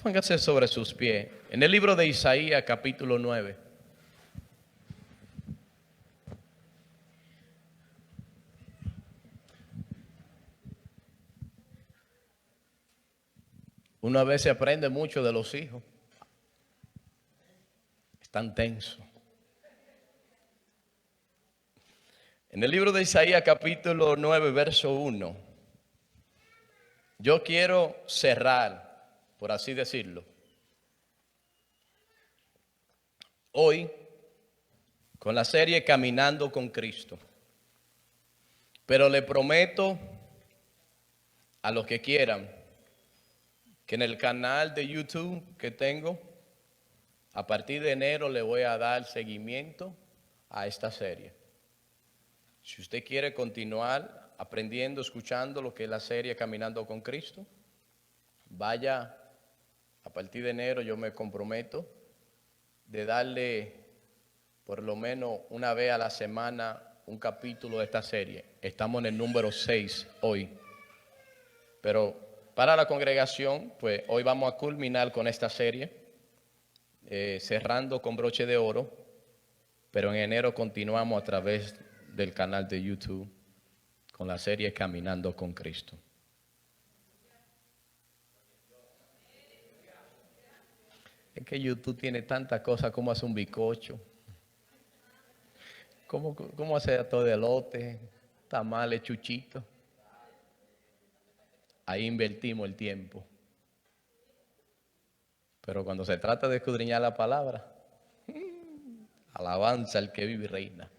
Póngase sobre sus pies. En el libro de Isaías, capítulo 9. Uno a veces aprende mucho de los hijos. Están tensos. En el libro de Isaías, capítulo 9, verso 1. Yo quiero cerrar, por así decirlo, hoy con la serie Caminando con Cristo. Pero le prometo a los que quieran que en el canal de YouTube que tengo, a partir de enero le voy a dar seguimiento a esta serie. Si usted quiere continuar aprendiendo, escuchando lo que es la serie Caminando con Cristo, vaya, a partir de enero yo me comprometo de darle por lo menos una vez a la semana un capítulo de esta serie. Estamos en el número 6 hoy. Pero para la congregación, pues hoy vamos a culminar con esta serie, cerrando con broche de oro, pero en enero continuamos a través del canal de YouTube con la serie Caminando con Cristo. Es que YouTube tiene tantas cosas como hacer un bizcocho, cómo hacer todo de elote, tamales, chuchitos. Ahí invertimos el tiempo. Pero cuando se trata de escudriñar la palabra, alabanza al que vive y reina.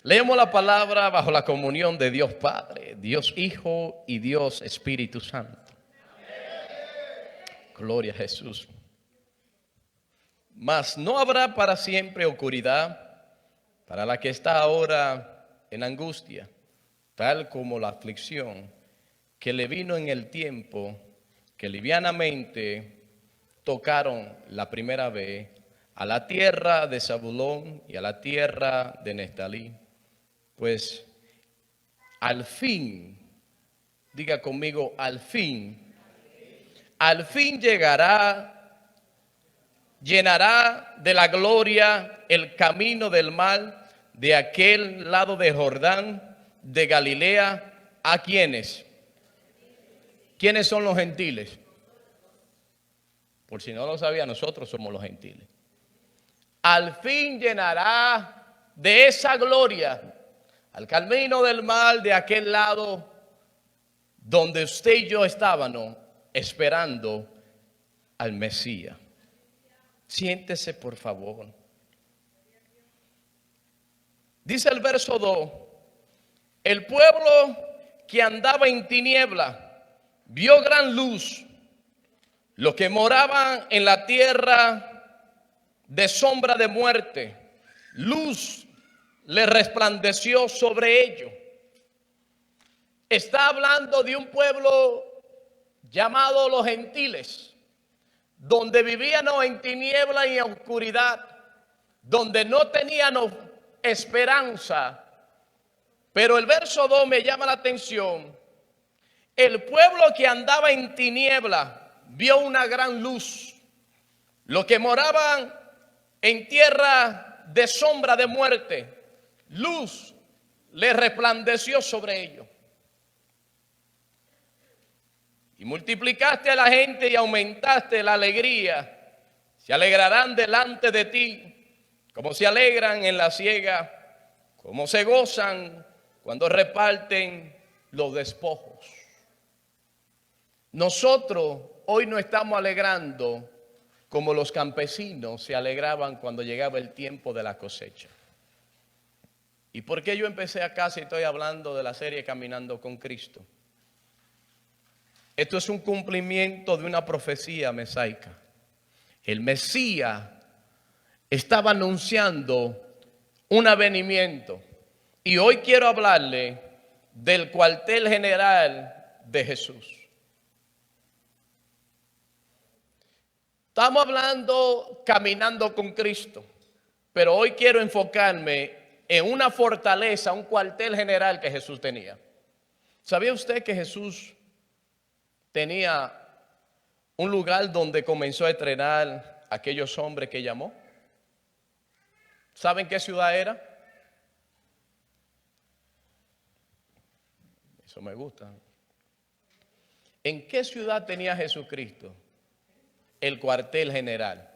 Leemos la palabra bajo la comunión de Dios Padre, Dios Hijo y Dios Espíritu Santo. Gloria a Jesús. Mas no habrá para siempre oscuridad para la que está ahora en angustia, tal como la aflicción que le vino en el tiempo que livianamente tocaron la primera vez a la tierra de Zabulón y a la tierra de Neftalí. Pues al fin, diga conmigo, al fin llenará de la gloria el camino del mar de aquel lado de Jordán, de Galilea. ¿A quiénes? ¿Quiénes son los gentiles? Por si no lo sabía, nosotros somos los gentiles. Al fin llenará de esa gloria al camino del mar de aquel lado donde usted y yo estábamos esperando al Mesías. Siéntese, por favor. Dice el verso 2: el pueblo que andaba en tiniebla vio gran luz. Los que moraban en la tierra de sombra de muerte, luz le resplandeció sobre ellos. Está hablando de un pueblo llamado los gentiles, donde vivían en tiniebla y en oscuridad, donde no tenían esperanza. Pero el verso 2 me llama la atención. El pueblo que andaba en tiniebla vio una gran luz. Los que moraban en tierra de sombra de muerte, luz le resplandeció sobre ellos. Y multiplicaste a la gente y aumentaste la alegría. Se alegrarán delante de ti, como se alegran en la siega, como se gozan cuando reparten los despojos. Nosotros hoy nos estamos alegrando como los campesinos se alegraban cuando llegaba el tiempo de la cosecha. ¿Y por qué yo empecé acá si estoy hablando de la serie Caminando con Cristo? Esto es un cumplimiento de una profecía mesaica. El Mesías estaba anunciando un avenimiento. Y hoy quiero hablarle del cuartel general de Jesús. Estamos hablando caminando con Cristo, pero hoy quiero enfocarme en una fortaleza, un cuartel general que Jesús tenía. ¿Sabía usted que Jesús tenía un lugar donde comenzó a entrenar a aquellos hombres que llamó. ¿Saben qué ciudad era? Eso me gusta. ¿En qué ciudad tenía Jesucristo el cuartel general?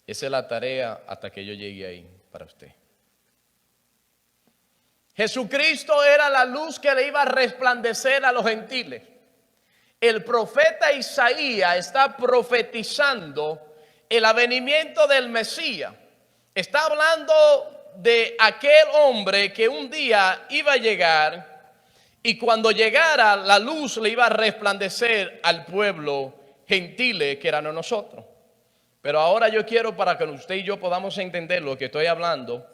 Esa es la tarea hasta que yo llegue ahí para usted. Jesucristo era la luz que le iba a resplandecer a los gentiles. El profeta Isaías está profetizando el avenimiento del Mesías. Está hablando de aquel hombre que un día iba a llegar y cuando llegara la luz le iba a resplandecer al pueblo gentile que eran nosotros. Pero ahora yo quiero, para que usted y yo podamos entender lo que estoy hablando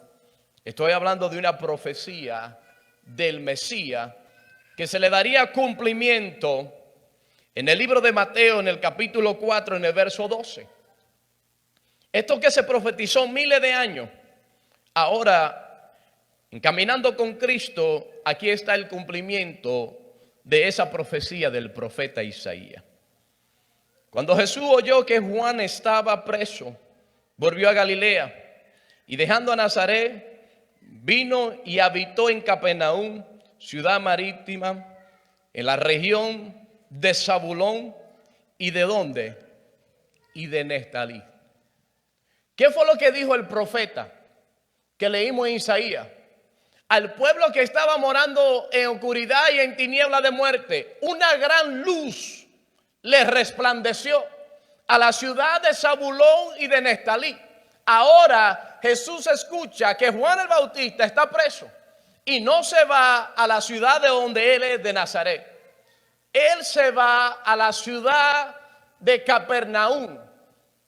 de una profecía del Mesías que se le daría cumplimiento en el libro de Mateo, en el capítulo 4, en el verso 12. Esto que se profetizó miles de años, ahora, caminando con Cristo, aquí está el cumplimiento de esa profecía del profeta Isaías. Cuando Jesús oyó que Juan estaba preso, volvió a Galilea y dejando a Nazaret, vino y habitó en Capernaum, ciudad marítima, en la región de Zabulón y de ¿dónde? Y de Neftalí. ¿Qué fue lo que dijo el profeta que leímos en Isaías? Al pueblo que estaba morando en oscuridad y en tiniebla de muerte, una gran luz le resplandeció a la ciudad de Zabulón y de Neftalí. Ahora Jesús escucha que Juan el Bautista está preso y no se va a la ciudad de donde él es, de Nazaret. Él se va a la ciudad de Capernaum,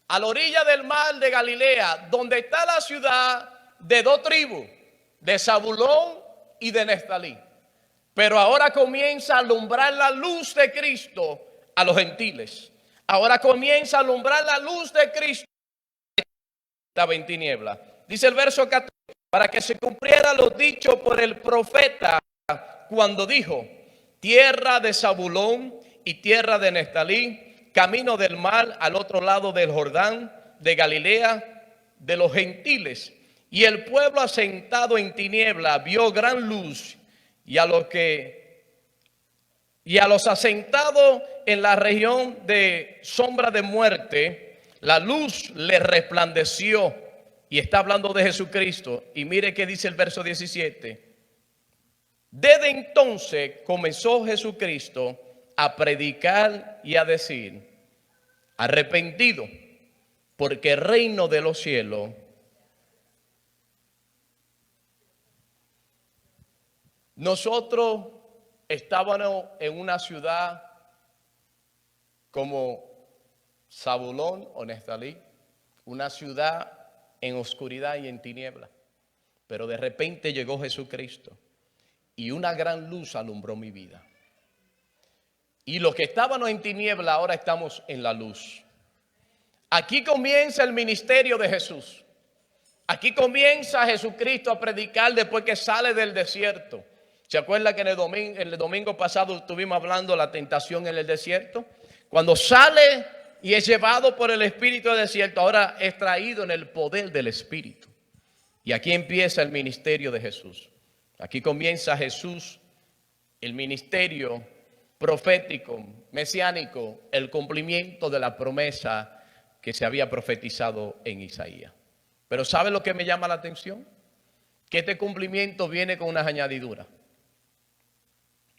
a la orilla del mar de Galilea, donde está la ciudad de dos tribus, de Zabulón y de Neftalí. Pero ahora comienza a alumbrar la luz de Cristo a los gentiles. Ahora comienza a alumbrar la luz de Cristo. Estaba en tiniebla. Dice el verso 14, para que se cumpliera lo dicho por el profeta cuando dijo: tierra de Zabulón y tierra de Neftalí, camino del mar al otro lado del Jordán, de Galilea, de los gentiles. Y el pueblo asentado en tiniebla vio gran luz, y a los asentados en la región de sombra de muerte, la luz le resplandeció. Y está hablando de Jesucristo. Y mire qué dice el verso 17. Desde entonces comenzó Jesucristo a predicar y a decir: arrepentido, porque el reino de los cielos. Nosotros estábamos en una ciudad como Zabulón o Neftalí, una ciudad en oscuridad y en tiniebla. Pero de repente llegó Jesucristo y una gran luz alumbró mi vida. Y los que estábamos en tiniebla ahora estamos en la luz. Aquí comienza el ministerio de Jesús. Aquí comienza Jesucristo a predicar después que sale del desierto. ¿Se acuerda que en el domingo pasado estuvimos hablando de la tentación en el desierto? Cuando sale y es llevado por el Espíritu del desierto, ahora es traído en el poder del Espíritu. Y aquí empieza el ministerio de Jesús. Aquí comienza Jesús, el ministerio profético, mesiánico, el cumplimiento de la promesa que se había profetizado en Isaías. Pero ¿sabe lo que me llama la atención? Que este cumplimiento viene con unas añadiduras.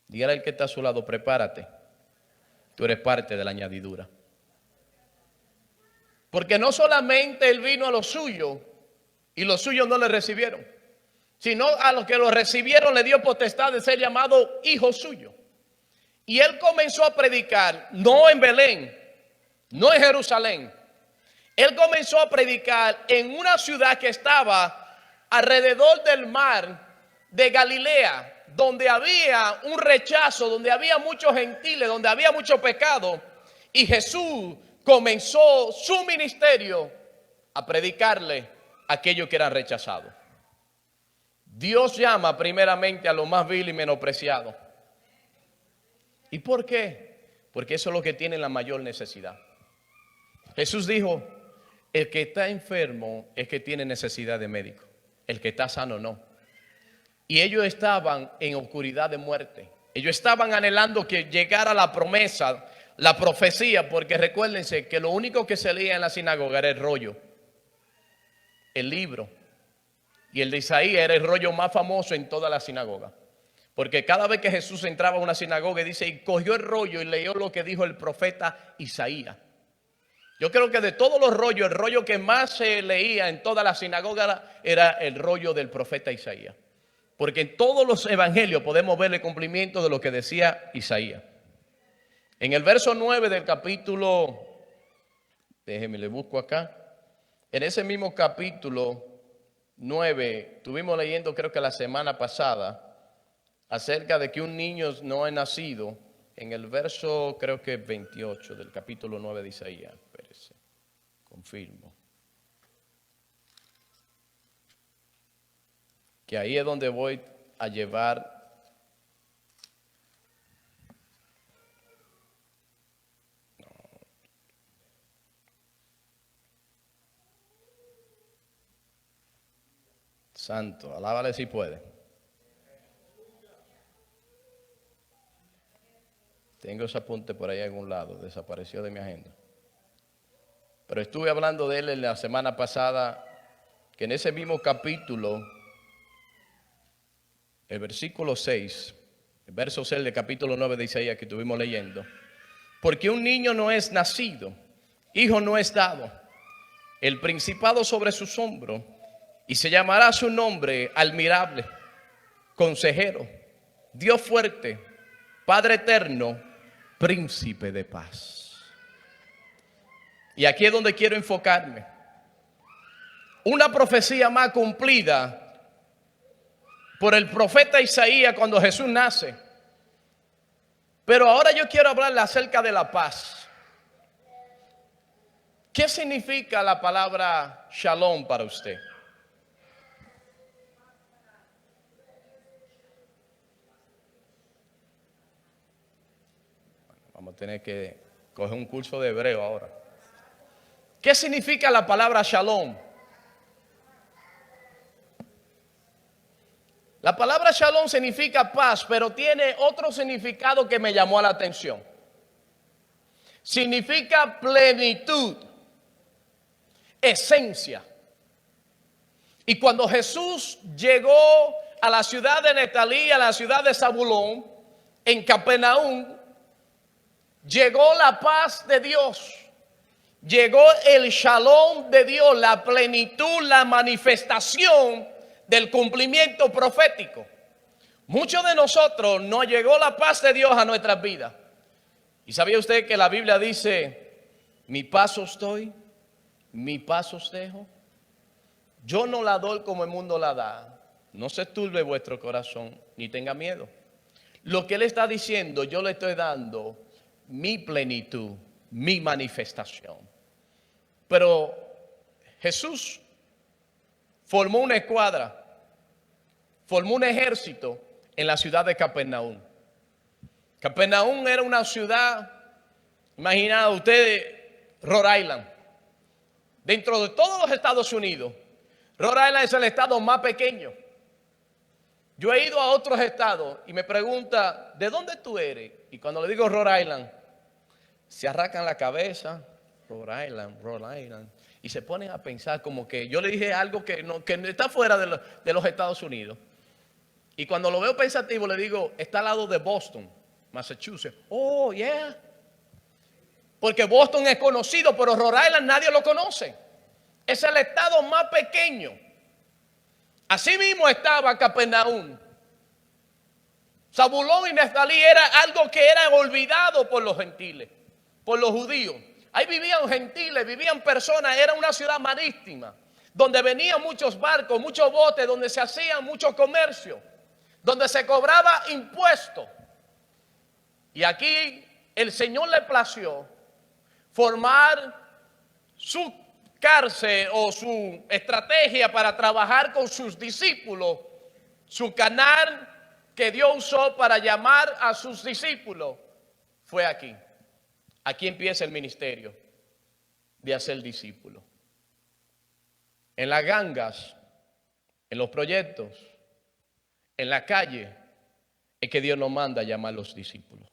Dígale al que está a su lado: prepárate, tú eres parte de la añadidura. Porque no solamente él vino a los suyos y los suyos no le recibieron, sino a los que lo recibieron le dio potestad de ser llamado hijo suyo. Y él comenzó a predicar, no en Belén, no en Jerusalén. Él comenzó a predicar en una ciudad que estaba alrededor del mar de Galilea, donde había un rechazo, donde había muchos gentiles, donde había mucho pecado. Y Jesús comenzó su ministerio a predicarle a aquellos que eran rechazados. Dios llama primeramente a lo más vil y menospreciado. ¿Y por qué? Porque eso es lo que tiene la mayor necesidad. Jesús dijo, el que está enfermo es que tiene necesidad de médico, el que está sano no. Y ellos estaban en oscuridad de muerte. Ellos estaban anhelando que llegara la promesa, la profecía, porque recuérdense que lo único que se leía en la sinagoga era el rollo, el libro. Y el de Isaías era el rollo más famoso en toda la sinagoga. Porque cada vez que Jesús entraba a una sinagoga, dice, y cogió el rollo y leyó lo que dijo el profeta Isaías. Yo creo que de todos los rollos, el rollo que más se leía en toda la sinagoga era el rollo del profeta Isaías. Porque en todos los evangelios podemos ver el cumplimiento de lo que decía Isaías. En el verso 9 del capítulo, déjeme le busco acá. En ese mismo capítulo 9, estuvimos leyendo creo que la semana pasada acerca de que un niño no ha nacido. En el verso creo que 28 del capítulo 9 de Isaías. Espérese, confirmo. Que ahí es donde voy a llevar santo, alábale si puede. Tengo ese apunte por ahí en algún lado, desapareció de mi agenda. Pero estuve hablando de él en la semana pasada, que en ese mismo capítulo, el versículo 6, el verso 6 del capítulo 9 de Isaías que estuvimos leyendo, porque un niño no es nacido, hijo no es dado, el principado sobre sus hombros, y se llamará su nombre admirable, consejero, Dios fuerte, Padre eterno, príncipe de paz. Y aquí es donde quiero enfocarme. Una profecía más cumplida por el profeta Isaías cuando Jesús nace. Pero ahora yo quiero hablarle acerca de la paz. ¿Qué significa la palabra shalom para usted? Vamos a tener que coger un curso de hebreo ahora. ¿Qué significa la palabra shalom? La palabra shalom significa paz, pero tiene otro significado que me llamó la atención. Significa plenitud, esencia. Y cuando Jesús llegó a la ciudad de Netalí, a la ciudad de Zabulón, en Capernaum, llegó la paz de Dios, llegó el shalom de Dios, la plenitud, la manifestación del cumplimiento profético. Muchos de nosotros no llegó la paz de Dios a nuestras vidas. ¿Y sabía usted que la Biblia dice, mi paz os doy, mi paz os dejo? Yo no la doy como el mundo la da. No se turbe vuestro corazón, ni tenga miedo. Lo que Él está diciendo, yo le estoy dando mi plenitud, mi manifestación. Pero Jesús formó una escuadra, formó un ejército en la ciudad de Capernaum. Capernaum era una ciudad, imaginaos ustedes, Rhode Island. Dentro de todos los Estados Unidos, Rhode Island es el estado más pequeño. Yo he ido a otros estados y me pregunta, ¿de dónde tú eres? Y cuando le digo Rhode Island, se arrancan la cabeza, Rhode Island, y se ponen a pensar como que yo le dije algo que no está fuera de los Estados Unidos. Y cuando lo veo pensativo le digo, está al lado de Boston, Massachusetts. Oh, yeah. Porque Boston es conocido, pero Rhode Island nadie lo conoce. Es el estado más pequeño. Así mismo estaba Capernaum. Zabulón y Neftalí era algo que era olvidado por los gentiles, por los judíos. Ahí vivían gentiles, vivían personas, era una ciudad marítima, donde venían muchos barcos, muchos botes, donde se hacían mucho comercio, donde se cobraba impuestos. Y aquí el Señor le plació formar su cárcel o su estrategia para trabajar con sus discípulos, su canal que Dios usó para llamar a sus discípulos, fue aquí. Aquí empieza el ministerio de hacer discípulos. En las gangas, en los proyectos, en la calle, es que Dios nos manda a llamar a los discípulos.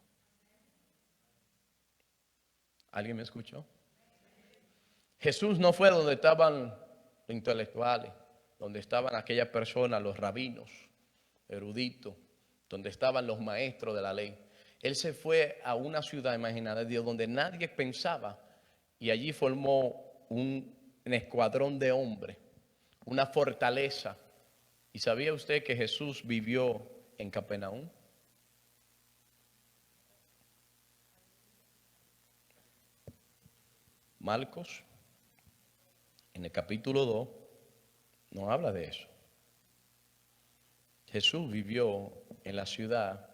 ¿Alguien me escuchó? Jesús no fue donde estaban los intelectuales, donde estaban aquellas personas, los rabinos, eruditos, donde estaban los maestros de la ley. Él se fue a una ciudad imaginada de Dios donde nadie pensaba, y allí formó un escuadrón de hombres, una fortaleza. ¿Y sabía usted que Jesús vivió en Capernaum? Marcos, en el capítulo 2, no habla de eso. Jesús vivió en la ciudad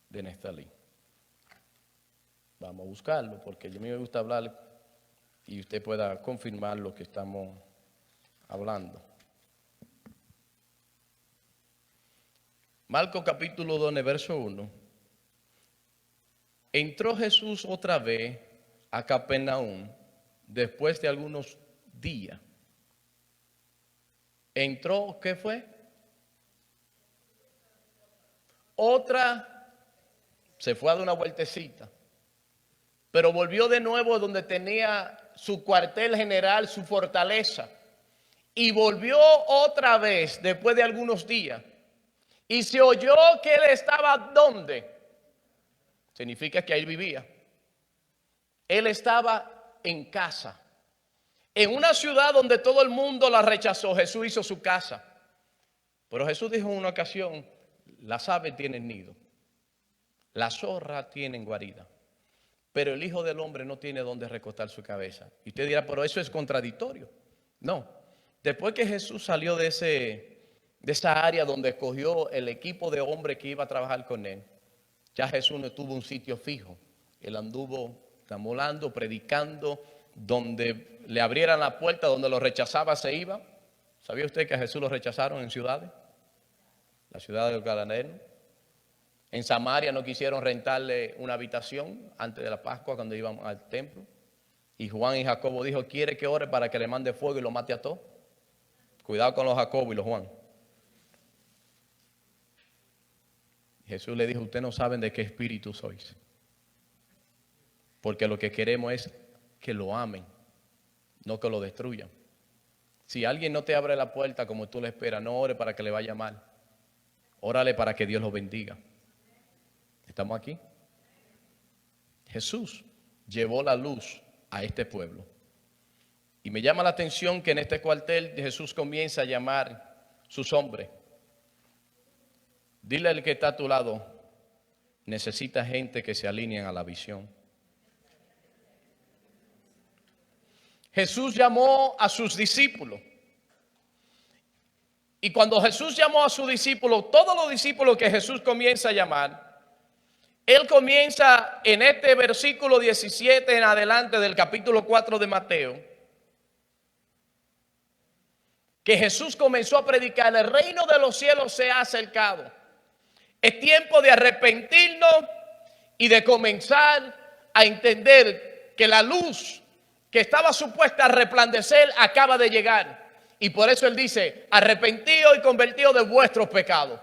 de Neftalí. Vamos a buscarlo porque a mí me gusta hablar y usted pueda confirmar lo que estamos hablando. Marcos capítulo 2, verso 1. Entró Jesús otra vez a Capernaum después de algunos días. Entró, ¿qué fue? Se fue a dar una vueltecita, pero volvió de nuevo donde tenía su cuartel general, su fortaleza, y volvió otra vez después de algunos días, y se oyó que él estaba ¿dónde? Significa que ahí vivía. Él estaba en casa. En una ciudad donde todo el mundo la rechazó, Jesús hizo su casa. Pero Jesús dijo en una ocasión, las aves tienen nido, las zorras tienen guarida, pero el Hijo del Hombre no tiene donde recostar su cabeza. Y usted dirá, pero eso es contradictorio. No, después que Jesús salió de esa área donde escogió el equipo de hombres que iba a trabajar con él, ya Jesús no tuvo un sitio fijo. Él anduvo tamolando, predicando, donde le abrieran la puerta, donde lo rechazaba se iba. ¿Sabía usted que a Jesús lo rechazaron en ciudades? La ciudad de los Gadarenos. En Samaria no quisieron rentarle una habitación antes de la Pascua cuando íbamos al templo. Y Juan y Jacobo dijo, ¿quiere que ore para que le mande fuego y lo mate a todos? Cuidado con los Jacobo y los Juan. Jesús le dijo, ustedes no saben de qué espíritu sois. Porque lo que queremos es que lo amen, no que lo destruyan. Si alguien no te abre la puerta como tú le esperas, no ore para que le vaya mal. Órale para que Dios lo bendiga. ¿Estamos aquí? Jesús llevó la luz a este pueblo. Y me llama la atención que en este cuartel Jesús comienza a llamar sus hombres. Dile al que está a tu lado, necesita gente que se alineen a la visión. Jesús llamó a sus discípulos. Y cuando Jesús llamó a sus discípulos, todos los discípulos que Jesús comienza a llamar, Él comienza en este versículo 17 en adelante del capítulo 4 de Mateo, que Jesús comenzó a predicar, el reino de los cielos se ha acercado. Es tiempo de arrepentirnos y de comenzar a entender que la luz que estaba supuesta a resplandecer acaba de llegar. Y por eso Él dice, arrepentidos y convertidos de vuestros pecados.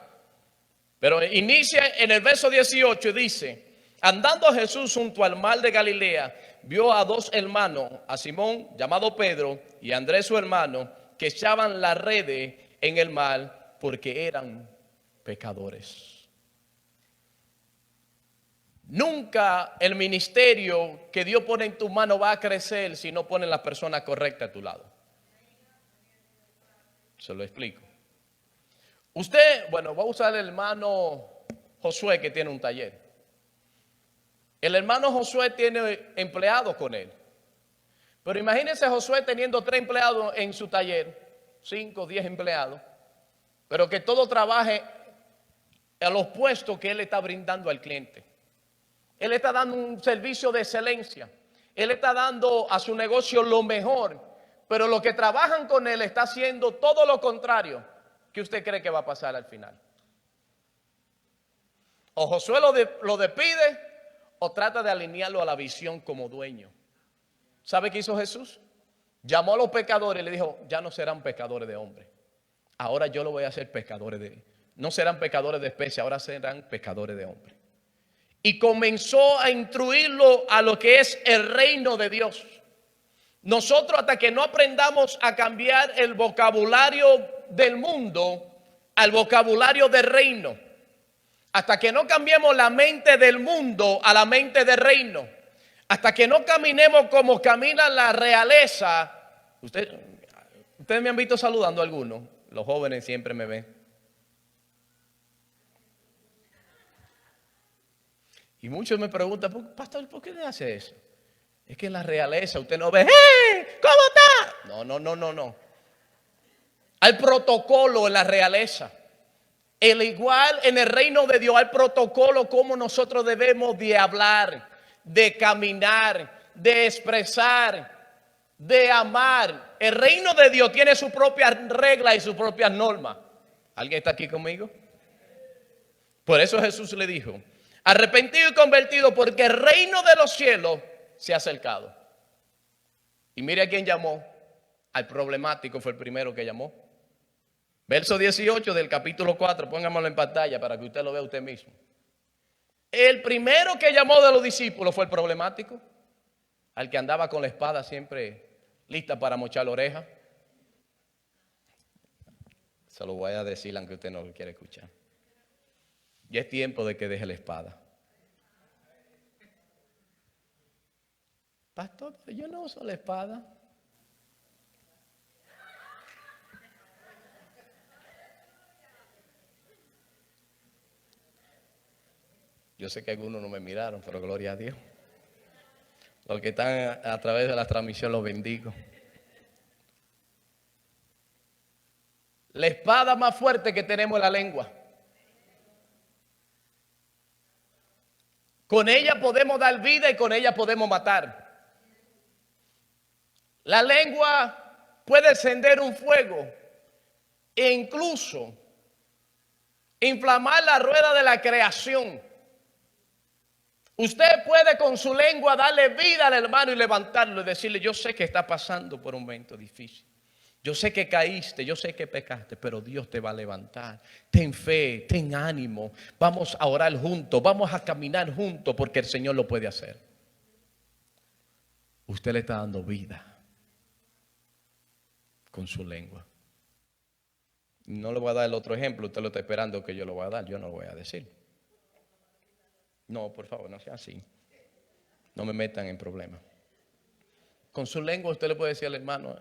Pero inicia en el verso 18 y dice, andando Jesús junto al mar de Galilea, vio a dos hermanos, a Simón llamado Pedro y a Andrés su hermano, que echaban la red en el mar porque eran pecadores. Nunca el ministerio que Dios pone en tu mano va a crecer si no pone las personas correctas a tu lado. Se lo explico. Usted, va a usar el hermano Josué que tiene un taller. El hermano Josué tiene empleados con él. Pero imagínense Josué teniendo 3 empleados en su taller, 5, 10 empleados, pero que todo trabaje a los puestos que él está brindando al cliente. Él está dando un servicio de excelencia. Él está dando a su negocio lo mejor. Pero los que trabajan con él está haciendo todo lo contrario. ¿Qué usted cree que va a pasar al final? O Josué lo despide o trata de alinearlo a la visión como dueño. ¿Sabe qué hizo Jesús? Llamó a los pecadores y le dijo, ya no serán pecadores de hombre. Ahora yo lo voy a hacer pecadores de... No serán pecadores de especie, ahora serán pecadores de hombre. Y comenzó a instruirlo a lo que es el reino de Dios. Nosotros, hasta que no aprendamos a cambiar el vocabulario del mundo al vocabulario del reino, hasta que no cambiemos la mente del mundo a la mente del reino, hasta que no caminemos como camina la realeza. Ustedes me han visto saludando a algunos. Los jóvenes siempre me ven. Y muchos me preguntan, pastor, ¿por qué le hace eso? Es que en la realeza usted no ve, ¡hey! ¿Cómo está? No. Hay protocolo en la realeza. El igual en el reino de Dios hay protocolo como nosotros debemos de hablar, de caminar, de expresar, de amar. El reino de Dios tiene sus propias reglas y sus propias normas. ¿Alguien está aquí conmigo? Por eso Jesús le dijo, arrepentido y convertido porque el reino de los cielos se ha acercado. Y mire a quién llamó. Al problemático fue el primero que llamó. Verso 18 del capítulo 4, póngamelo en pantalla para que usted lo vea usted mismo. El primero que llamó de los discípulos fue el problemático, al que andaba con la espada siempre lista para mochar la oreja. Se lo voy a decir aunque usted no lo quiere escuchar. Ya es tiempo de que deje la espada. Pastor, yo no uso la espada. Yo sé que algunos no me miraron, pero gloria a Dios. Los que están a través de la transmisión los bendigo. La espada más fuerte que tenemos es la lengua. Con ella podemos dar vida y con ella podemos matar. La lengua puede encender un fuego e incluso inflamar la rueda de la creación. Usted puede con su lengua darle vida al hermano y levantarlo y decirle, yo sé que está pasando por un momento difícil. Yo sé que caíste, yo sé que pecaste, pero Dios te va a levantar. Ten fe, ten ánimo. Vamos a orar juntos, vamos a caminar juntos porque el Señor lo puede hacer. Usted le está dando vida con su lengua. No le voy a dar el otro ejemplo, usted lo está esperando que yo lo voy a dar, yo no lo voy a decir. No, por favor, no sea así. No me metan en problemas. Con su lengua usted le puede decir al hermano,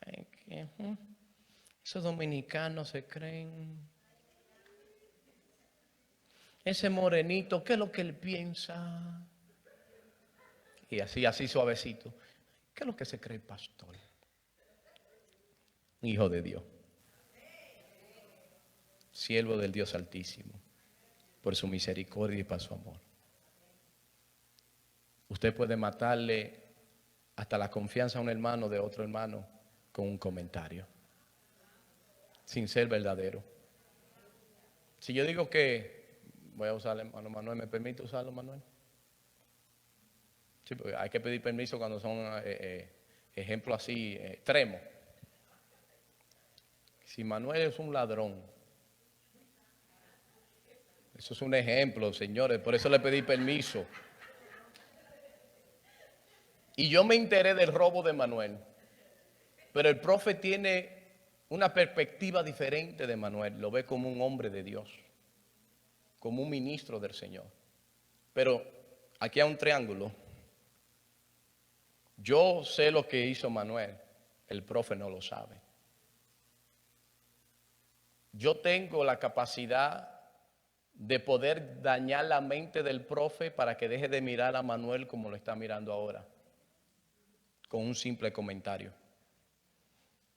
ay, que, esos dominicanos se creen. Ese morenito, ¿qué es lo que él piensa? Y así suavecito. ¿Qué es lo que se cree el pastor? Hijo de Dios. Siervo del Dios Altísimo. Por su misericordia y por su amor. Usted puede matarle hasta la confianza a un hermano de otro hermano con un comentario, sin ser verdadero. Si yo digo que voy a usar al hermano Manuel, ¿me permite usarlo, Manuel? Sí, porque hay que pedir permiso cuando son ejemplos así extremos. Si Manuel es un ladrón, eso es un ejemplo, señores, por eso le pedí permiso. Y yo me enteré del robo de Manuel, pero el profe tiene una perspectiva diferente de Manuel, lo ve como un hombre de Dios, como un ministro del Señor. Pero aquí hay un triángulo. Yo sé lo que hizo Manuel, el profe no lo sabe. Yo tengo la capacidad de poder dañar la mente del profe para que deje de mirar a Manuel como lo está mirando ahora, con un simple comentario.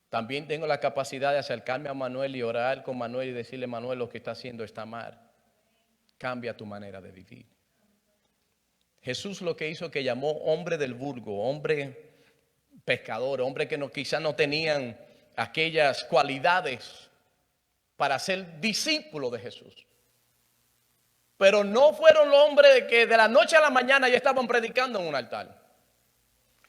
También tengo la capacidad de acercarme a Manuel y orar con Manuel y decirle, Manuel, lo que está haciendo está mal. Cambia tu manera de vivir. Jesús lo que hizo que llamó hombre del vulgo, hombre pescador, hombre que quizás no tenían aquellas cualidades para ser discípulo de Jesús. Pero no fueron los hombres que de la noche a la mañana ya estaban predicando en un altar.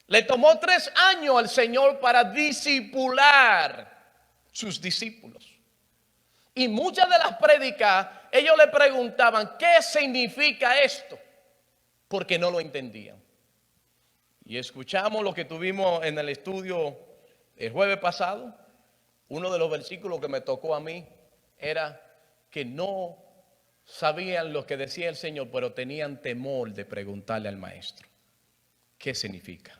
Le tomó 3 años al Señor para discipular sus discípulos. Y muchas de las prédicas, ellos le preguntaban, ¿qué significa esto? Porque no lo entendían. Y escuchamos lo que tuvimos en el estudio el jueves pasado. Uno de los versículos que me tocó a mí era que no sabían lo que decía el Señor, pero tenían temor de preguntarle al maestro. ¿Qué significa?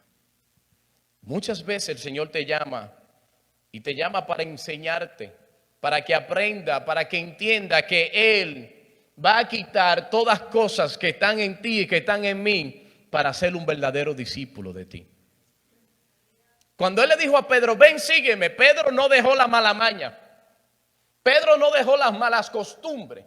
Muchas veces el Señor te llama y te llama para enseñarte, para que aprenda, para que entienda que Él va a quitar todas cosas que están en ti y que están en mí para ser un verdadero discípulo de ti. Cuando Él le dijo a Pedro, ven, sígueme, Pedro no dejó la mala maña. Pedro no dejó las malas costumbres.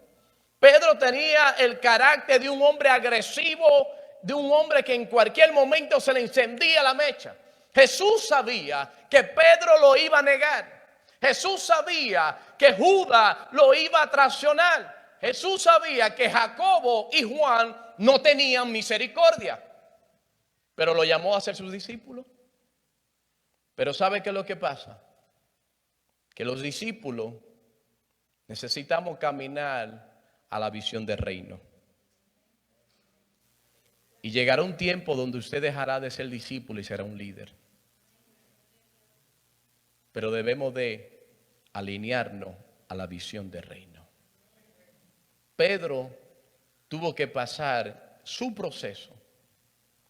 Pedro tenía el carácter de un hombre agresivo, de un hombre que en cualquier momento se le encendía la mecha. Jesús sabía que Pedro lo iba a negar. Jesús sabía que Judas lo iba a traicionar. Jesús sabía que Jacobo y Juan no tenían misericordia. Pero lo llamó a ser sus discípulos. Pero ¿sabe qué es lo que pasa? Que los discípulos necesitamos caminar a la visión del reino. Y llegará un tiempo donde usted dejará de ser discípulo y será un líder. Pero debemos de alinearnos a la visión del reino. Pedro tuvo que pasar su proceso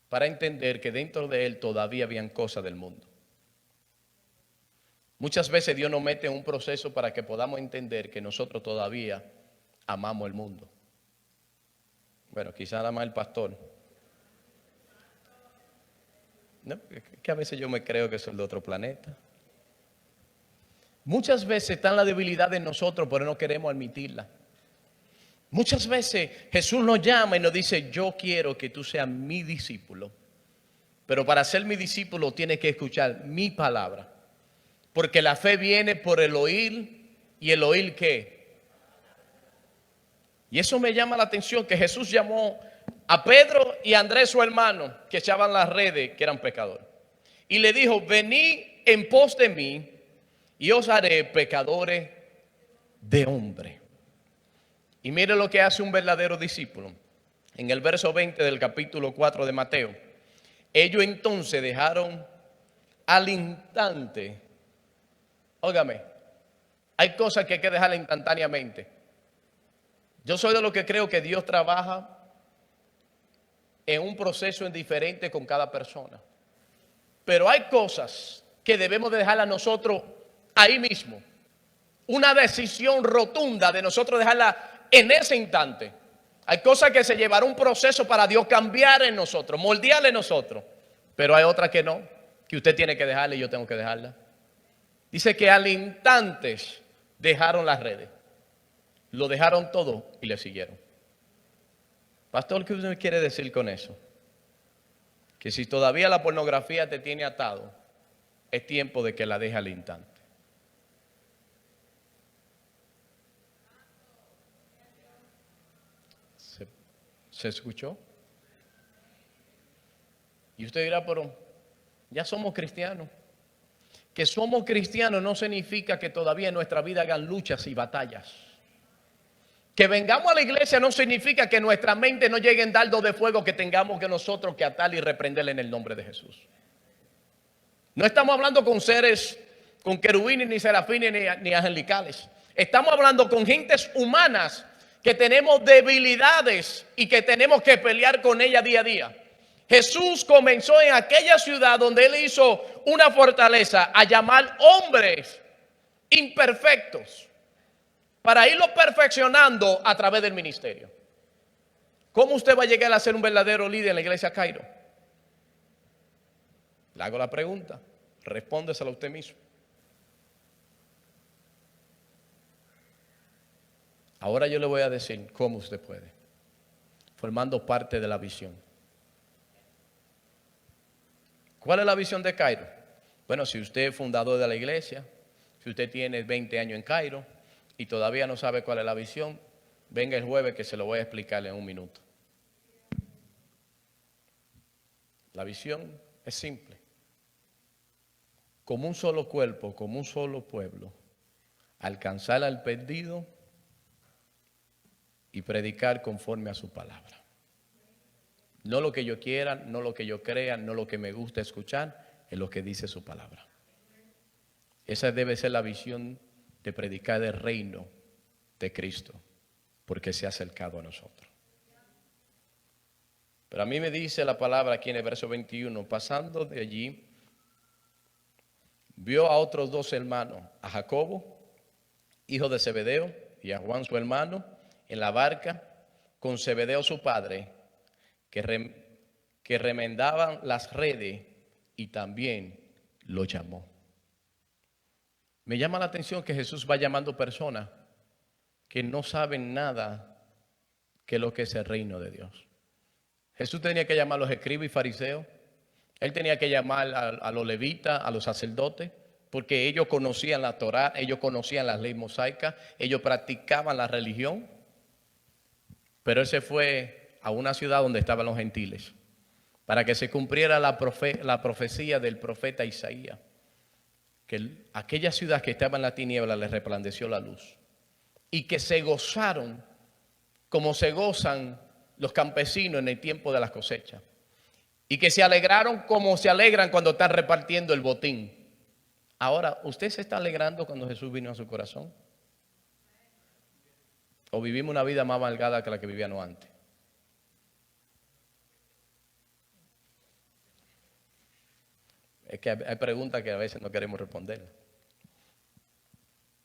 para entender que dentro de él todavía habían cosas del mundo. Muchas veces Dios nos mete en un proceso para que podamos entender que nosotros todavía amamos el mundo. Bueno, quizá nada más el pastor. No, que a veces yo me creo que soy de otro planeta. Muchas veces están las debilidades en nosotros, pero no queremos admitirla. Muchas veces Jesús nos llama y nos dice, yo quiero que tú seas mi discípulo. Pero para ser mi discípulo tienes que escuchar mi palabra. Porque la fe viene por el oír, y el oír ¿qué? Y eso me llama la atención, que Jesús llamó a Pedro y a Andrés, su hermano, que echaban las redes, que eran pecadores. Y le dijo, venid en pos de mí, y os haré pecadores de hombre. Y mire lo que hace un verdadero discípulo. En el verso 20 del capítulo 4 de Mateo. Ellos entonces dejaron al instante. Óigame, hay cosas que hay que dejar instantáneamente. Yo soy de los que creo que Dios trabaja en un proceso diferente con cada persona. Pero hay cosas que debemos de dejar a nosotros ahí mismo. Una decisión rotunda de nosotros dejarla en ese instante. Hay cosas que se llevará un proceso para Dios cambiar en nosotros, moldear en nosotros. Pero hay otras que no, que usted tiene que dejarla y yo tengo que dejarla. Dice que al instante dejaron las redes. Lo dejaron todo y le siguieron. Pastor, ¿qué usted quiere decir con eso? Que si todavía la pornografía te tiene atado, es tiempo de que la deje al instante. ¿Se escuchó? Y usted dirá, pero ya somos cristianos. Que somos cristianos no significa que todavía en nuestra vida hagan luchas y batallas. Que vengamos a la iglesia no significa que nuestra mente no llegue en dardos de fuego que tengamos que nosotros que atar y reprenderle en el nombre de Jesús. No estamos hablando con seres, con querubines, ni serafines, ni angelicales. Estamos hablando con gentes humanas que tenemos debilidades y que tenemos que pelear con ellas día a día. Jesús comenzó en aquella ciudad donde Él hizo una fortaleza a llamar hombres imperfectos para irlo perfeccionando a través del ministerio. ¿Cómo usted va a llegar a ser un verdadero líder en la iglesia Cairo? Le hago la pregunta, respóndesela usted mismo. Ahora yo le voy a decir cómo usted puede, formando parte de la visión. ¿Cuál es la visión de Cairo? Bueno, si usted es fundador de la iglesia, si usted tiene 20 años en Cairo y todavía no sabe cuál es la visión, venga el jueves que se lo voy a explicar en un minuto. La visión es simple. Como un solo cuerpo, como un solo pueblo, alcanzar al perdido y predicar conforme a su palabra. No lo que yo quiera, no lo que yo crea, no lo que me gusta escuchar, es lo que dice su palabra. Esa debe ser la visión de predicar el reino de Cristo, porque se ha acercado a nosotros. Pero a mí me dice la palabra aquí en el verso 21, pasando de allí, vio a otros dos hermanos, a Jacobo, hijo de Zebedeo, y a Juan su hermano, en la barca, con Zebedeo su padre, que remendaban las redes, y también lo llamó. Me llama la atención que Jesús va llamando personas que no saben nada que lo que es el reino de Dios. Jesús tenía que llamar a los escribas y fariseos. Él tenía que llamar a los levitas, a los sacerdotes, porque ellos conocían la Torá, ellos conocían las leyes mosaicas, ellos practicaban la religión. Pero él se fue a una ciudad donde estaban los gentiles, para que se cumpliera la profecía del profeta Isaías, que aquella ciudad que estaba en la tiniebla les resplandeció la luz, y que se gozaron como se gozan los campesinos en el tiempo de las cosechas, y que se alegraron como se alegran cuando están repartiendo el botín. Ahora, ¿usted se está alegrando cuando Jesús vino a su corazón? ¿O vivimos una vida más amargada que la que vivíamos antes? Es que hay preguntas que a veces no queremos responder.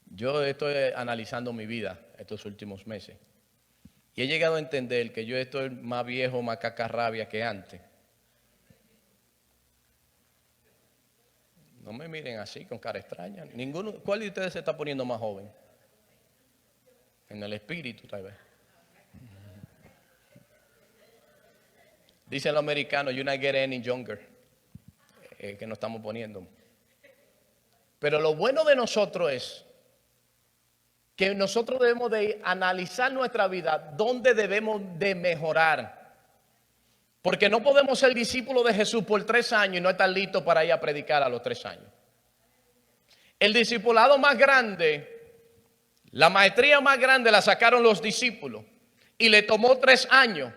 Yo estoy analizando mi vida estos últimos meses y he llegado a entender que yo estoy más viejo, más cacarrabia que antes. No me miren así con cara extraña. Ninguno. ¿Cuál de ustedes se está poniendo más joven? En el espíritu, tal vez. Dicen los americanos, you're not getting any younger. Que nos estamos poniendo. Pero lo bueno de nosotros es que nosotros debemos de analizar nuestra vida, dónde debemos de mejorar. Porque no podemos ser discípulos de Jesús por 3 años y no estar listos para ir a predicar a los 3 años. El discipulado más grande, la maestría más grande la sacaron los discípulos y le tomó 3 años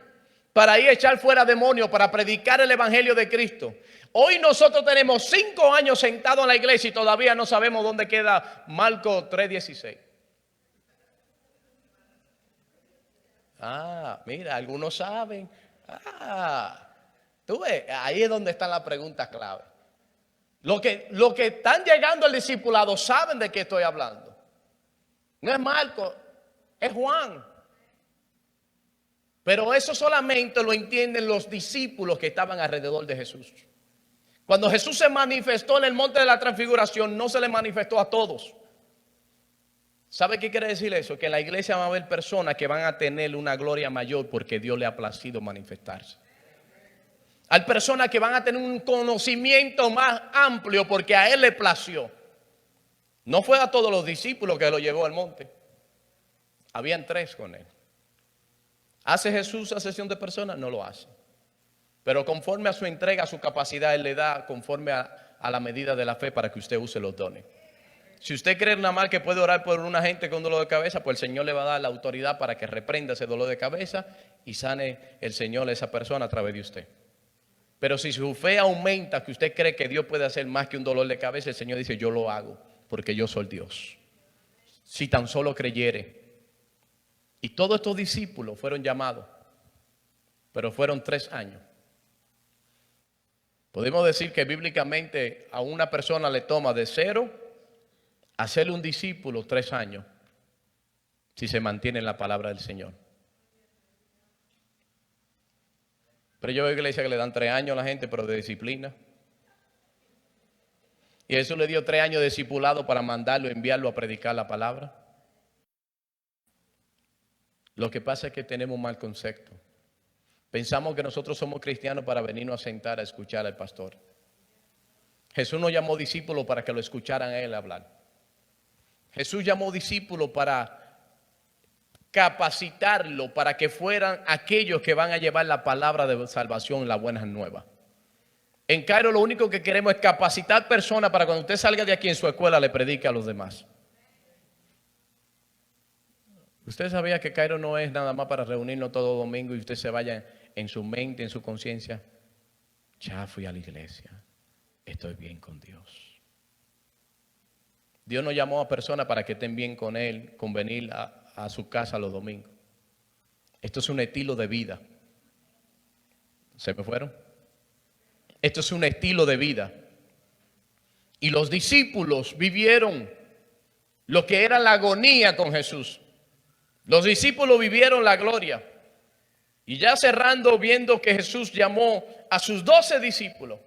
para ir a echar fuera demonios, para predicar el evangelio de Cristo. Hoy nosotros tenemos 5 años sentados en la iglesia y todavía no sabemos dónde queda Marcos 3:16. Mira, algunos saben. Tú ves, ahí es donde están las preguntas clave. Los que están llegando al discipulado saben de qué estoy hablando. No es Marcos, es Juan. Pero eso solamente lo entienden los discípulos que estaban alrededor de Jesús. Cuando Jesús se manifestó en el monte de la transfiguración, no se le manifestó a todos. ¿Sabe qué quiere decir eso? Que en la iglesia va a haber personas que van a tener una gloria mayor porque Dios le ha placido manifestarse. Hay personas que van a tener un conocimiento más amplio porque a Él le plació. No fue a todos los discípulos que lo llevó al monte. Habían 3 con Él. ¿Hace Jesús acepción de personas? No lo hace. Pero conforme a su entrega, a su capacidad, Él le da conforme a la medida de la fe para que usted use los dones. Si usted cree nada más que puede orar por una gente con dolor de cabeza, pues el Señor le va a dar la autoridad para que reprenda ese dolor de cabeza y sane el Señor a esa persona a través de usted. Pero si su fe aumenta, que usted cree que Dios puede hacer más que un dolor de cabeza, el Señor dice, yo lo hago porque yo soy Dios. Si tan solo creyere. Y todos estos discípulos fueron llamados, pero fueron 3 años. Podemos decir que bíblicamente a una persona le toma de 0 a ser un discípulo 3 años, si se mantiene en la palabra del Señor. Pero yo veo iglesia que le dan 3 años a la gente, pero de disciplina. Y Jesús le dio 3 años de discipulado para mandarlo, enviarlo a predicar la palabra. Lo que pasa es que tenemos un mal concepto. Pensamos que nosotros somos cristianos para venirnos a sentar a escuchar al pastor. Jesús no llamó discípulos para que lo escucharan a él hablar. Jesús llamó discípulos para capacitarlo para que fueran aquellos que van a llevar la palabra de salvación, la buena nueva. En Cairo lo único que queremos es capacitar personas para cuando usted salga de aquí en su escuela le predique a los demás. Usted sabía que Cairo no es nada más para reunirnos todo domingo y usted se vaya en su mente, en su conciencia. Ya fui a la iglesia, estoy bien con Dios. Dios nos llamó a personas para que estén bien con Él, con venir a su casa los domingos. Esto es un estilo de vida. ¿Se me fueron? Esto es un estilo de vida. Y los discípulos vivieron lo que era la agonía con Jesús. Los discípulos vivieron la gloria. Y ya cerrando, viendo que Jesús llamó a sus 12 discípulos.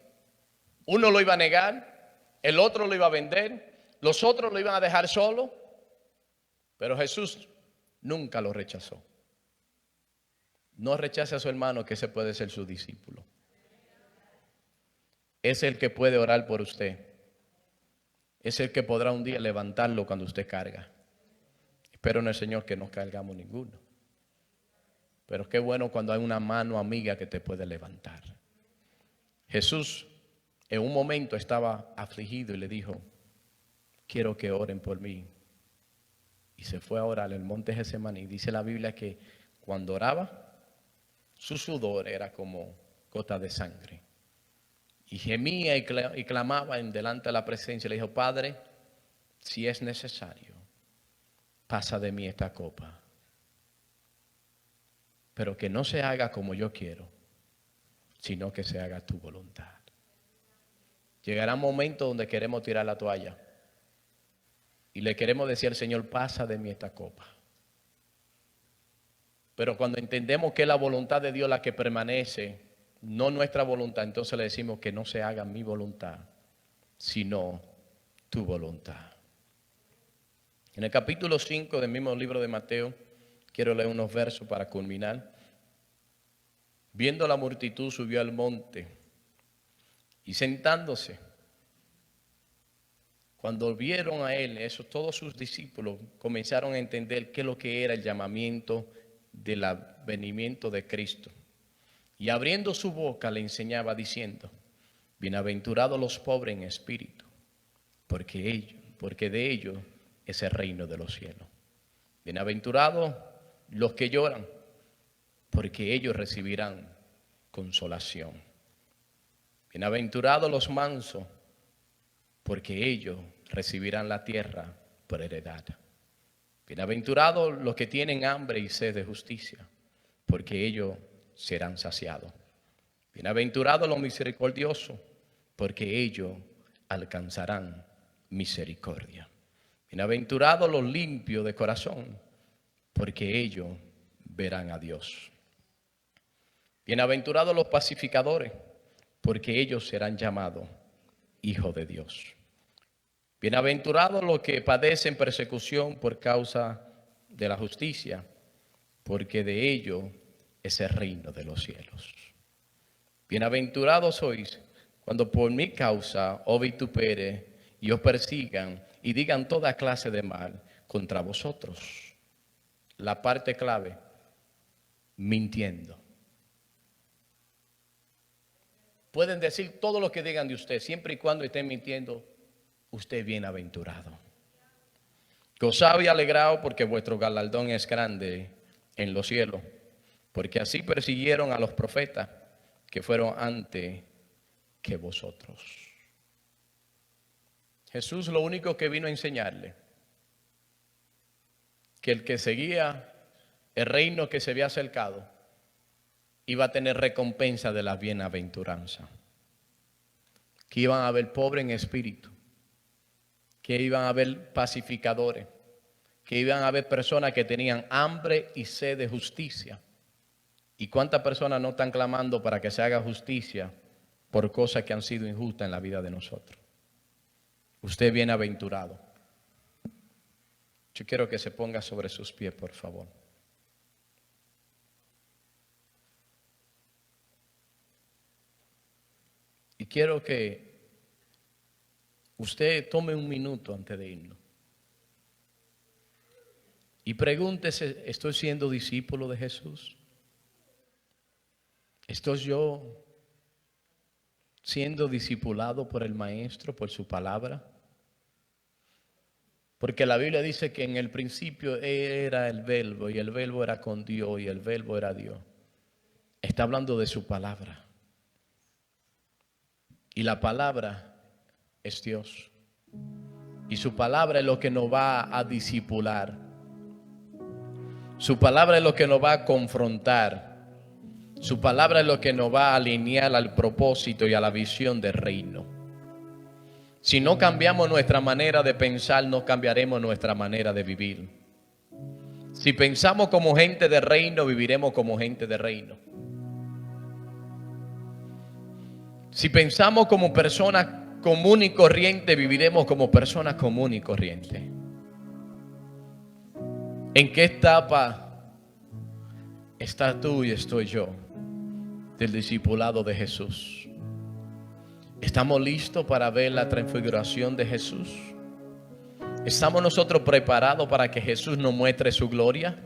Uno lo iba a negar, el otro lo iba a vender, los otros lo iban a dejar solo. Pero Jesús nunca lo rechazó. No rechace a su hermano, que ese puede ser su discípulo. Es el que puede orar por usted. Es el que podrá un día levantarlo cuando usted carga. Espero en el Señor que no cargamos ninguno. Pero qué bueno cuando hay una mano amiga que te puede levantar. Jesús en un momento estaba afligido y le dijo: quiero que oren por mí. Y se fue a orar en el monte Getsemaní. Dice la Biblia que cuando oraba, su sudor era como gotas de sangre. Y gemía y clamaba en delante de la presencia. Le dijo: Padre, si es necesario, pasa de mí esta copa. Pero que no se haga como yo quiero, sino que se haga tu voluntad. Llegará un momento donde queremos tirar la toalla. Y le queremos decir al Señor: pasa de mí esta copa. Pero cuando entendemos que es la voluntad de Dios la que permanece, no nuestra voluntad, entonces le decimos que no se haga mi voluntad, sino tu voluntad. En el capítulo 5 del mismo libro de Mateo, quiero leer unos versos para culminar. Viendo la multitud, subió al monte y sentándose, cuando vieron a él, todos sus discípulos comenzaron a entender qué es lo que era el llamamiento del advenimiento de Cristo. Y abriendo su boca le enseñaba diciendo: bienaventurados los pobres en espíritu, porque de ellos es el reino de los cielos. Bienaventurados los que lloran, porque ellos recibirán consolación. Bienaventurados los mansos, porque ellos recibirán la tierra por heredad. Bienaventurados los que tienen hambre y sed de justicia, porque ellos serán saciados. Bienaventurados los misericordiosos, porque ellos alcanzarán misericordia. Bienaventurados los limpios de corazón, porque ellos verán a Dios. Bienaventurados los pacificadores, porque ellos serán llamados hijos de Dios. Bienaventurados los que padecen persecución por causa de la justicia, porque de ellos es el reino de los cielos. Bienaventurados sois cuando por mi causa os vituperen y os persigan y digan toda clase de mal contra vosotros. La parte clave: mintiendo. Pueden decir todo lo que digan de usted, siempre y cuando estén mintiendo, usted es bienaventurado. Gozaos y alegraos, porque vuestro galardón es grande en los cielos, porque así persiguieron a los profetas que fueron antes que vosotros. Jesús lo único que vino a enseñarle, que el que seguía el reino que se había acercado iba a tener recompensa de la bienaventuranza, que iban a haber pobres en espíritu, que iban a haber pacificadores, que iban a haber personas que tenían hambre y sed de justicia. ¿Y cuántas personas no están clamando para que se haga justicia por cosas que han sido injustas en la vida de nosotros? Usted es bienaventurado. Yo quiero que se ponga sobre sus pies, por favor. Y quiero que usted tome un minuto antes de irnos Y pregúntese, ¿estoy siendo discípulo de Jesús? ¿Estoy yo siendo discipulado por el Maestro, por su palabra? Porque la Biblia dice que en el principio era el Verbo, y el Verbo era con Dios, y el Verbo era Dios. Está hablando de su palabra. Y la palabra es Dios. Y su palabra es lo que nos va a discipular. Su palabra es lo que nos va a confrontar. Su palabra es lo que nos va a alinear al propósito y a la visión del reino. Si no cambiamos nuestra manera de pensar, no cambiaremos nuestra manera de vivir. Si pensamos como gente de reino, viviremos como gente de reino. Si pensamos como personas común y corriente, viviremos como personas común y corriente. ¿En qué etapa estás tú y estoy yo del discipulado de Jesús? ¿Estamos listos para ver la transfiguración de Jesús? ¿Estamos nosotros preparados para que Jesús nos muestre su gloria?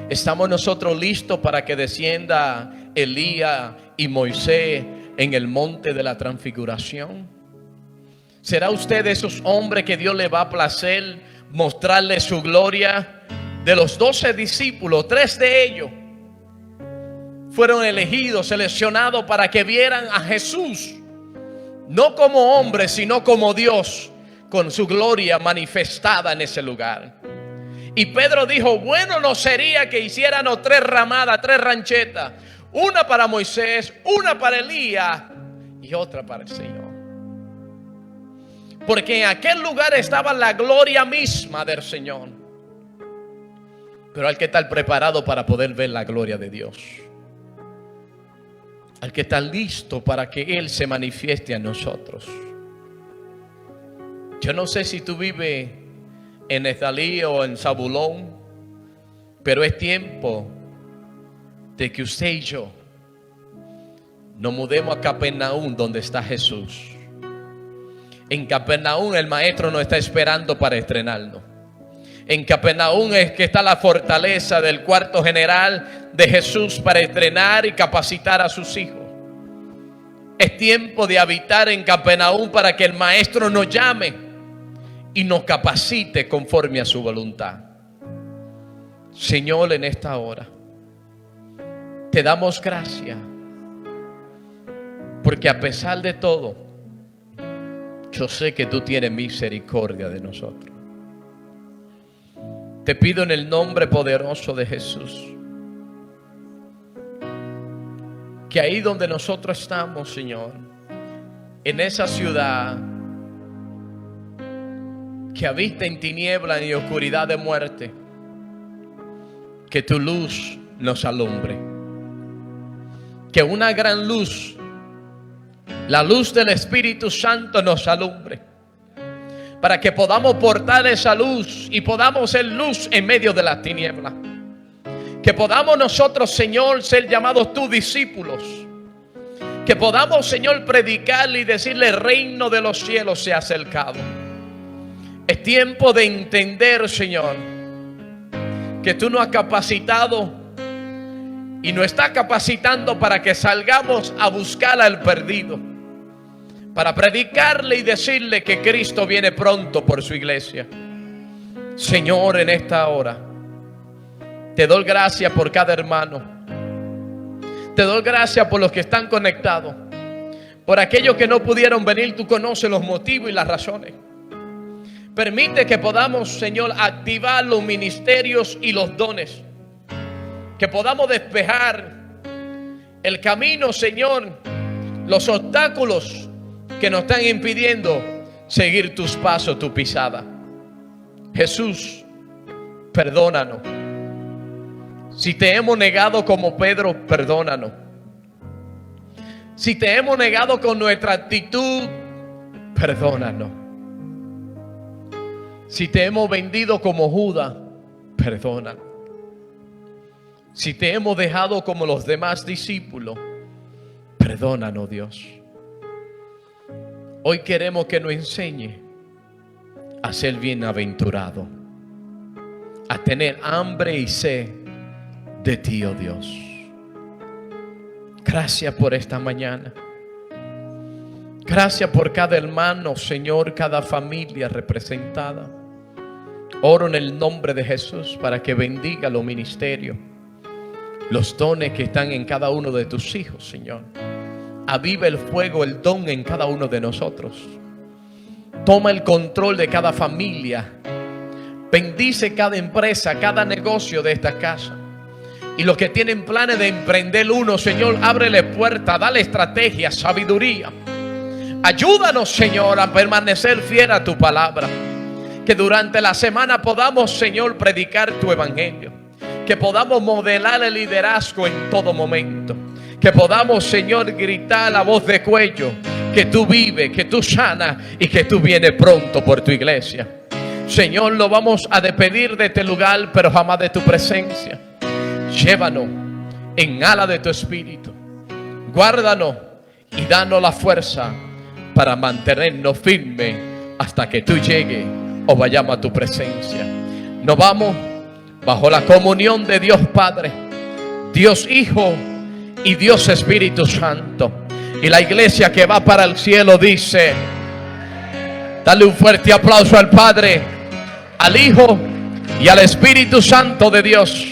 ¿Estamos nosotros listos para que descienda Elías y Moisés en el monte de la transfiguración? ¿Será usted de esos hombres que Dios le va a placer mostrarle su gloria? De los 12 discípulos, 3 de ellos fueron elegidos, seleccionados para que vieran a Jesús, no como hombre, sino como Dios, con su gloria manifestada en ese lugar. Y Pedro dijo, bueno no sería que hiciéramos 3 ramadas, 3 ranchetas, una para Moisés, una para Elías y otra para el Señor. Porque en aquel lugar estaba la gloria misma del Señor. Pero hay que estar preparado para poder ver la gloria de Dios. Hay que estar listo para que Él se manifieste a nosotros. Yo no sé si tú vives en Neftalí o en Zabulón, pero es tiempo de que usted y yo nos mudemos a Capernaum, donde está Jesús. En Capernaum el Maestro nos está esperando para estrenarnos. En Capernaum es que está la fortaleza del cuarto general de Jesús para estrenar y capacitar a sus hijos. Es tiempo de habitar en Capernaum para que el Maestro nos llame y nos capacite conforme a su voluntad. Señor, en esta hora te damos gracias, porque a pesar de todo, yo sé que tú tienes misericordia de nosotros. Te pido en el nombre poderoso de Jesús, que ahí donde nosotros estamos, Señor, en esa ciudad que habita en tiniebla y oscuridad de muerte, que tu luz nos alumbre. Que una gran luz, la luz del Espíritu Santo, nos alumbre, para que podamos portar esa luz y podamos ser luz en medio de las tinieblas. Que podamos nosotros, Señor, ser llamados tus discípulos. Que podamos, Señor, predicarle y decirle: el reino de los cielos se ha acercado. Es tiempo de entender, Señor, que tú nos has capacitado y nos estás capacitando para que salgamos a buscar al perdido, para predicarle y decirle que Cristo viene pronto por su iglesia. Señor, en esta hora te doy gracias por cada hermano. Te doy gracias por los que están conectados. Por aquellos que no pudieron venir, tú conoces los motivos y las razones. Permite que podamos, Señor, activar los ministerios y los dones. Que podamos despejar el camino, Señor, los obstáculos que nos están impidiendo seguir tus pasos, tu pisada. Jesús, perdónanos. Si te hemos negado como Pedro, perdónanos. Si te hemos negado con nuestra actitud, perdónanos. Si te hemos vendido como Judas, perdónanos. Si te hemos dejado como los demás discípulos, perdónanos, Dios. Hoy queremos que nos enseñe a ser bienaventurado, a tener hambre y sed de ti, oh Dios. Gracias por esta mañana. Gracias por cada hermano, Señor, cada familia representada. Oro en el nombre de Jesús para que bendiga los ministerios, los dones que están en cada uno de tus hijos, Señor. Aviva el fuego, el don en cada uno de nosotros. Toma el control de cada familia. Bendice cada empresa, cada negocio de esta casa. Y los que tienen planes de emprender uno, Señor, ábrele puerta, dale estrategia, sabiduría. Ayúdanos, Señor, a permanecer fiel a tu palabra. Que durante la semana podamos, Señor, predicar tu evangelio. Que podamos modelar el liderazgo en todo momento. Que podamos, Señor, gritar a voz de cuello que tú vives, que tú sanas y que tú vienes pronto por tu iglesia. Señor, lo vamos a despedir de este lugar, pero jamás de tu presencia. Llévanos en ala de tu espíritu. Guárdanos y danos la fuerza para mantenernos firmes hasta que tú llegues o vayamos a tu presencia. Nos vamos bajo la comunión de Dios Padre, Dios Hijo y Dios Espíritu Santo. Y la iglesia que va para el cielo dice: dale un fuerte aplauso al Padre, al Hijo y al Espíritu Santo de Dios.